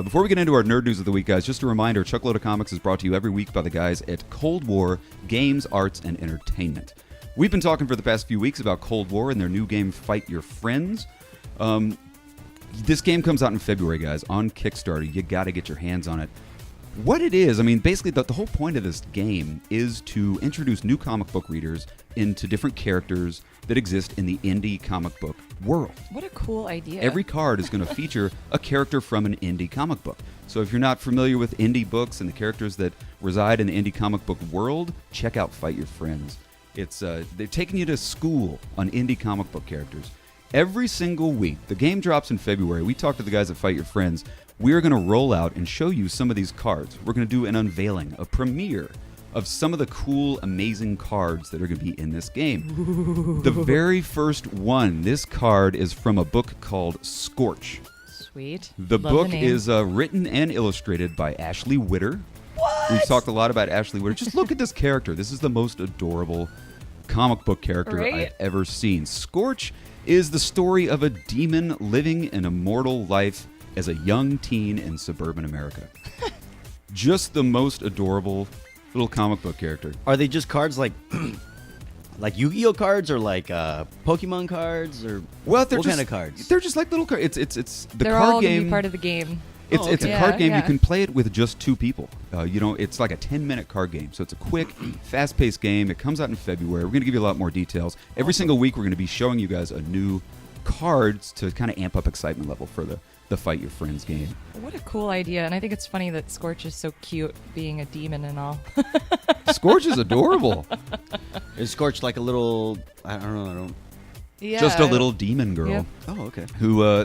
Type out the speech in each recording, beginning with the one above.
Before we get into our nerd news of the week, guys, just a reminder, Chuckload of Comics is brought to you every week by the guys at Cold War Games, Arts, and Entertainment. We've been talking for the past few weeks about Cold War and their new game, Fight Your Friends. This game comes out in February, guys, on Kickstarter. You got to get your hands on it. What it is, I mean, basically the whole point of this game is to introduce new comic book readers into different characters that exist in the indie comic book world. What a cool idea. Every card is going to feature a character from an indie comic book. So if you're not familiar with indie books and the characters that reside in the indie comic book world, check out Fight Your Friends. It's they're taking you to school on indie comic book characters. Every single week, the game drops in February. We talked to the guys at Fight Your Friends. We're going to roll out and show you some of these cards. We're going to do an unveiling, a premiere of some of the cool, amazing cards that are going to be in this game. Ooh. The very first one, this card is from a book called Scorch. Sweet. The Love book the name. is written and illustrated by Ashley Witter. What? We've talked a lot about Ashley Witter. Just look at this character. This is the most adorable comic book character I've ever seen. Scorch is the story of a demon living an immortal life as a young teen in suburban America. Just the most adorable little comic book character. Are they just cards like like Yu-Gi-Oh cards or like Pokemon cards or what kind of cards? They're just like little cards. It's the They're card all game. gonna be part of the game. It's a Yeah, card game. yeah. You can play it with just two people. It's like a 10-minute card game. So it's a quick, fast-paced game. It comes out in February. We're going to give you a lot more details. Every single week, we're going to be showing you guys a new cards to kind of amp up excitement level for the Fight Your Friends game. What a cool idea. And I think it's funny that Scorch is so cute being a demon and all. Scorch is adorable. Is Scorch like a little, I don't know, Yeah. Just a little demon girl Yep. Oh, okay. who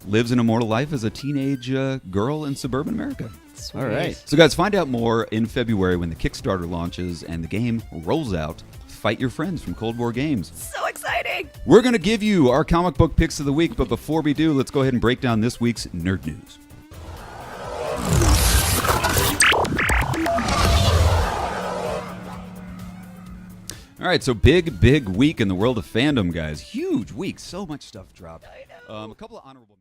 lives an immortal life as a teenage girl in suburban America. Sweet. All right. So, guys, find out more in February when the Kickstarter launches and the game rolls out. Fight Your Friends from Cold War Games. So exciting. We're going to give you our comic book picks of the week, but before we do, let's go ahead and break down this week's nerd news. All right, so big week in the world of fandom, guys. Huge week. So much stuff dropped. I know. A couple of honorable